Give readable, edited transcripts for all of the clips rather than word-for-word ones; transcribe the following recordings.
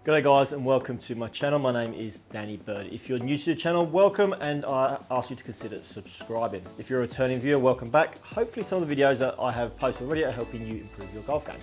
G'day guys and welcome to my channel. My name is Danny Bird. If you're new to the channel, welcome, and I ask you to consider subscribing. If you're a returning viewer, welcome back. Hopefully some of the videos that I have posted already are helping you improve your golf game.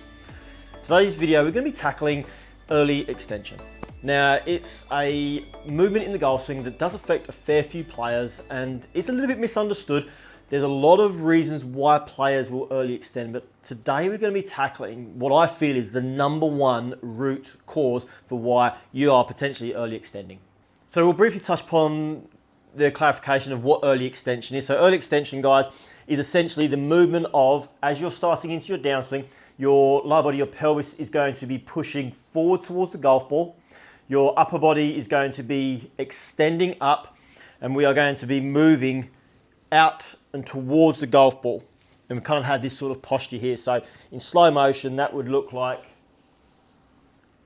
Today's video, we're going to be tackling early extension. Now, it's a movement in the golf swing that does affect a fair few players and it's a little bit misunderstood. There's a lot of reasons why players will early extend, but today we're going to be tackling what I feel is the #1 root cause for why you are potentially early extending. So we'll briefly touch upon the clarification of what early extension is. So early extension, guys, is essentially the movement of, as you're starting into your downswing, your lower body, your pelvis is going to be pushing forward towards the golf ball. Your upper body is going to be extending up, and we are going to be moving out and towards the golf ball. And we kind of had this sort of posture here. So in slow motion, that would look like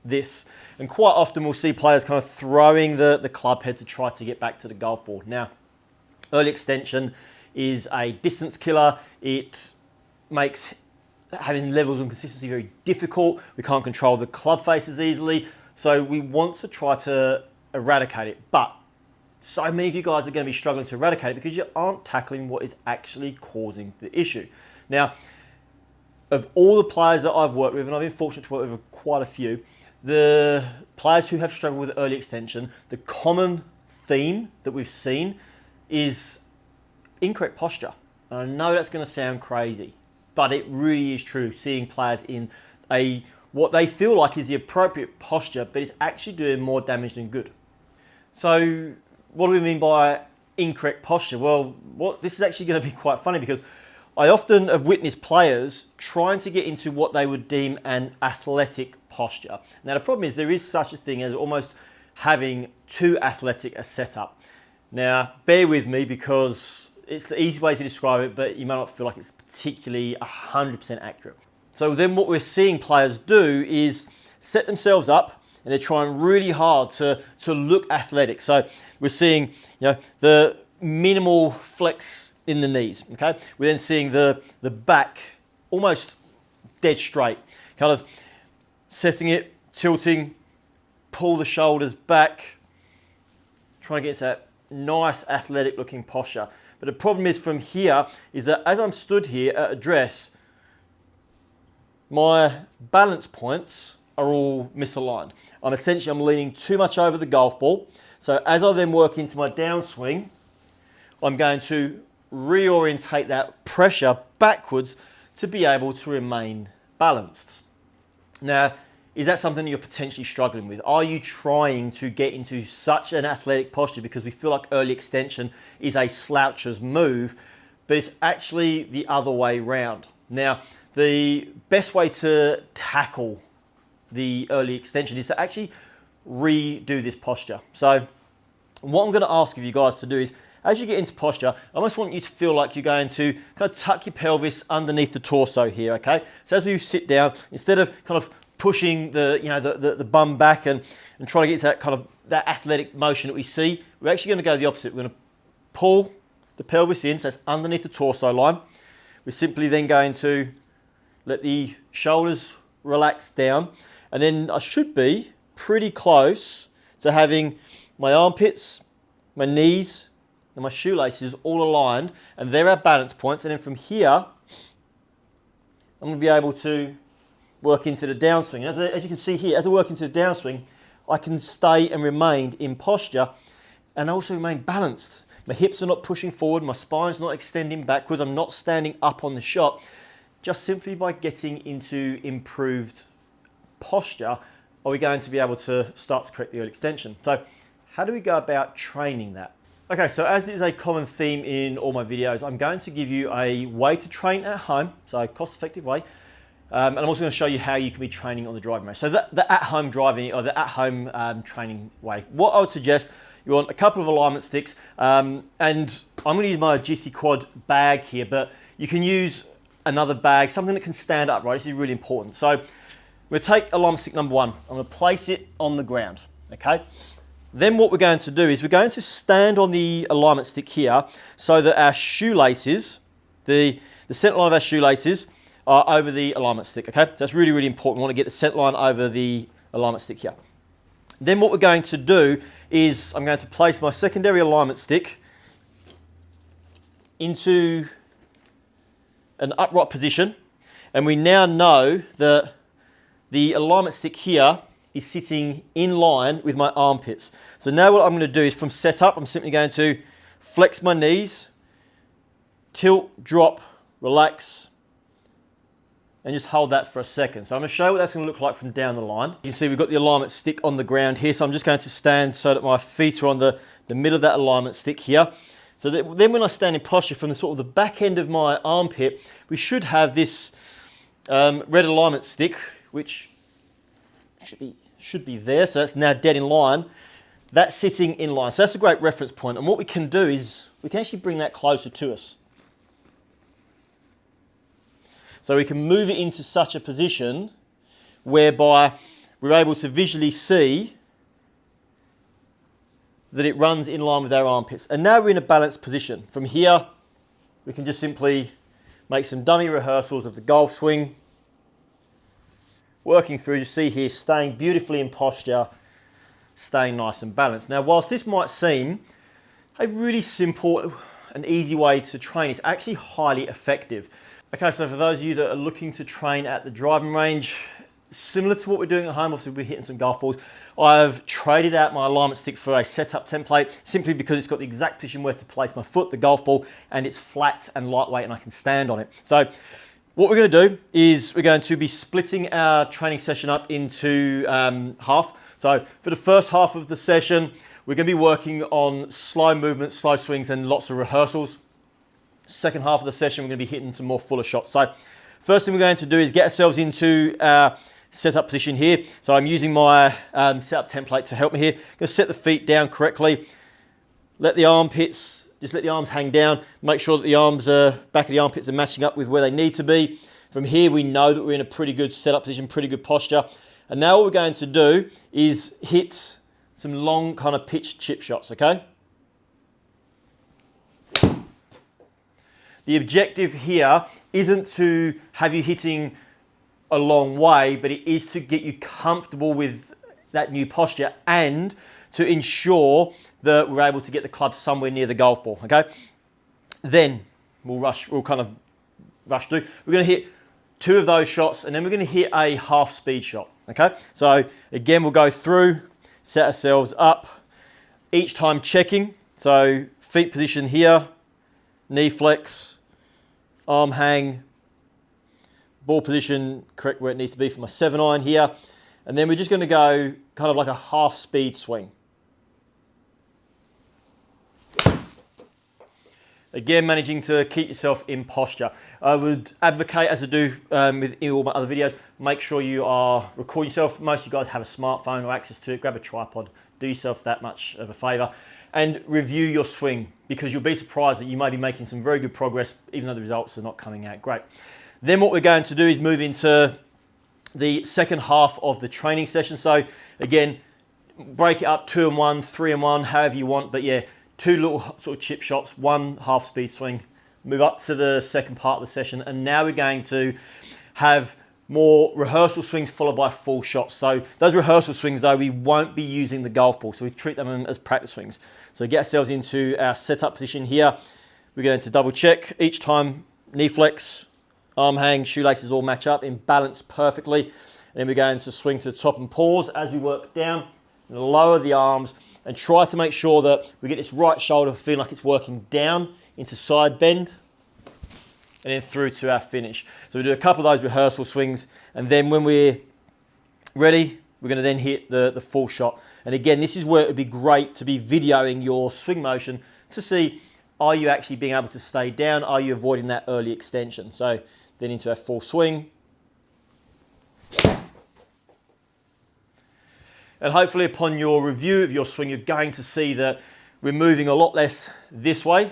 this. And quite often we'll see players kind of throwing the club head to try to get back to the golf ball. Now, early extension is a distance killer. It makes having levels and consistency very difficult. We can't control the club faces easily. So we want to try to eradicate it. But so many of you guys are going to be struggling to eradicate it because you aren't tackling what is actually causing the issue. Now, of all the players that I've worked with, and I've been fortunate to work with quite a few, the players who have struggled with early extension, the common theme that we've seen is incorrect posture. And I know that's going to sound crazy, but it really is true, seeing players in what they feel like is the appropriate posture, but it's actually doing more damage than good. So what do we mean by incorrect posture? Well, this is actually going to be quite funny because I often have witnessed players trying to get into what they would deem an athletic posture. Now, the problem is there is such a thing as almost having too athletic a setup. Now, bear with me because it's the easy way to describe it, but you may not feel like it's particularly 100% accurate. So then what we're seeing players do is set themselves up, and they're trying really hard to look athletic. So we're seeing, the minimal flex in the knees. Okay, we're then seeing the back almost dead straight, kind of setting it, tilting, pull the shoulders back, trying to get to that nice athletic looking posture. But the problem is from here is that as I'm stood here at address, my balance points are all misaligned. I'm leaning too much over the golf ball. So as I then work into my downswing, I'm going to reorientate that pressure backwards to be able to remain balanced. Now, is that something that you're potentially struggling with? Are you trying to get into such an athletic posture because we feel like early extension is a sloucher's move, but it's actually the other way round? Now, the best way to tackle the early extension is to actually redo this posture. So what I'm going to ask of you guys to do is, as you get into posture, I almost want you to feel like you're going to kind of tuck your pelvis underneath the torso here, okay? So as you sit down, instead of kind of pushing the bum back and trying to get to that kind of that athletic motion that we see, we're actually going to go the opposite. We're going to pull the pelvis in, so it's underneath the torso line. We're simply then going to let the shoulders relax down, and then I should be pretty close to having my armpits, my knees, and my shoelaces all aligned, and they're our balance points. And then from here, I'm going to be able to work into the downswing. As you can see here, as I work into the downswing, I can stay and remain in posture and also remain balanced. My hips are not pushing forward, my spine's not extending backwards, I'm not standing up on the shot. Just simply by getting into improved posture, are we going to be able to start to correct the early extension. So how do we go about training that? Okay, so as is a common theme in all my videos, I'm going to give you a way to train at home, so a cost-effective way. And I'm also going to show you how you can be training on the driving range. So the at-home driving or the at-home training way. What I would suggest, you want a couple of alignment sticks, and I'm going to use my GC Quad bag here, but you can use another bag, something that can stand up, right? This is really important. So we'll take alignment stick #1. I'm going to place it on the ground, okay? Then what we're going to do is we're going to stand on the alignment stick here so that our shoelaces, the center line of our shoelaces over the alignment stick, okay? So that's really, really important. We want to get the center line over the alignment stick here. Then what we're going to do is I'm going to place my secondary alignment stick into an upright position, and we now know that the alignment stick here is sitting in line with my armpits. So now what I'm going to do is from setup, I'm simply going to flex my knees, tilt, drop, relax, and just hold that for a second. So I'm going to show you what that's going to look like from down the line. You can see we've got the alignment stick on the ground here, so I'm just going to stand so that my feet are on the middle of that alignment stick here. So that then when I stand in posture from the sort of the back end of my armpit, we should have this red alignment stick, which should be there. So that's now dead in line. That's sitting in line. So that's a great reference point. And what we can do is we can actually bring that closer to us. So we can move it into such a position whereby we're able to visually see that it runs in line with our armpits. And now we're in a balanced position. From here, we can just simply make some dummy rehearsals of the golf swing. Working through, you see here, staying beautifully in posture, staying nice and balanced. Now, whilst this might seem a really simple and easy way to train, it's actually highly effective. Okay, so for those of you that are looking to train at the driving range, similar to what we're doing at home, obviously we're hitting some golf balls, I've traded out my alignment stick for a setup template simply because it's got the exact position where to place my foot, the golf ball, and it's flat and lightweight and I can stand on it. So what we're going to do is we're going to be splitting our training session up into half. So for the first half of the session, we're going to be working on slow movements, slow swings, and lots of rehearsals. Second half of the session, we're going to be hitting some more fuller shots. So first thing we're going to do is get ourselves into our setup position here. So I'm using my setup template to help me here. I'm going to set the feet down correctly. Let the armpits, just let the arms hang down. Make sure that the arms, back of the armpits are matching up with where they need to be. From here, we know that we're in a pretty good setup position, pretty good posture. And now what we're going to do is hit some long kind of pitched chip shots, okay? The objective here isn't to have you hitting a long way, but it is to get you comfortable with that new posture and to ensure that we're able to get the club somewhere near the golf ball, okay? Then we'll kind of rush through. We're going to hit 2 of those shots and then we're going to hit a half speed shot, okay? So again, we'll go through, set ourselves up, each time checking. So feet position here, knee flex, arm hang, ball position correct where it needs to be for my 7-iron here. And then we're just going to go kind of like a half speed swing. Again, managing to keep yourself in posture. I would advocate, as I do with all my other videos, make sure you are recording yourself. Most of you guys have a smartphone or access to it. Grab a tripod, do yourself that much of a favour, and review your swing, because you'll be surprised that you may be making some very good progress even though the results are not coming out great. Then what we're going to do is move into the second half of the training session. So again, break it up 2 and 1, 3 and 1, however you want. But yeah, 2 little sort of chip shots, 1 half speed swing, move up to the second part of the session. And now we're going to have more rehearsal swings followed by full shots. So those rehearsal swings though, we won't be using the golf ball. So we treat them as practice swings. So get ourselves into our setup position here. We're going to double check each time, knee flex, arm hang, shoelaces all match up in balance perfectly. And then we're going to swing to the top and pause as we work down, lower the arms and try to make sure that we get this right shoulder feeling like it's working down into side bend and then through to our finish. So we do a couple of those rehearsal swings and then when we're ready, we're going to then hit the full shot. And again, this is where it would be great to be videoing your swing motion to see, are you actually being able to stay down? Are you avoiding that early extension? So then into our full swing. And hopefully upon your review of your swing, you're going to see that we're moving a lot less this way,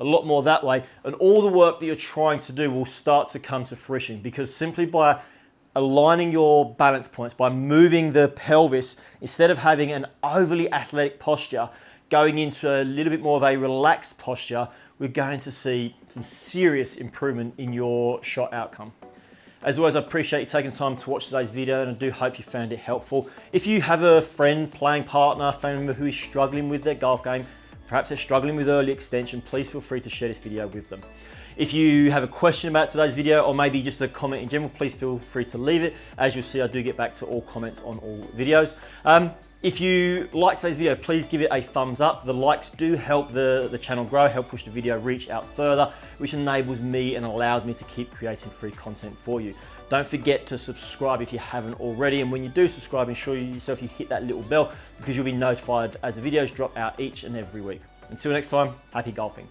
a lot more that way. And all the work that you're trying to do will start to come to fruition, because simply by aligning your balance points, by moving the pelvis, instead of having an overly athletic posture, going into a little bit more of a relaxed posture, we're going to see some serious improvement in your shot outcome. As always, I appreciate you taking time to watch today's video, and I do hope you found it helpful. If you have a friend, playing partner, family member who is struggling with their golf game, perhaps they're struggling with early extension, please feel free to share this video with them. If you have a question about today's video, or maybe just a comment in general, please feel free to leave it. As you'll see, I do get back to all comments on all videos. If you like today's video, please give it a thumbs up. The likes do help the channel grow, help push the video reach out further, which enables me and allows me to keep creating free content for you. Don't forget to subscribe if you haven't already, and when you do subscribe, ensure you hit that little bell, because you'll be notified as the videos drop out each and every week. Until next time, happy golfing.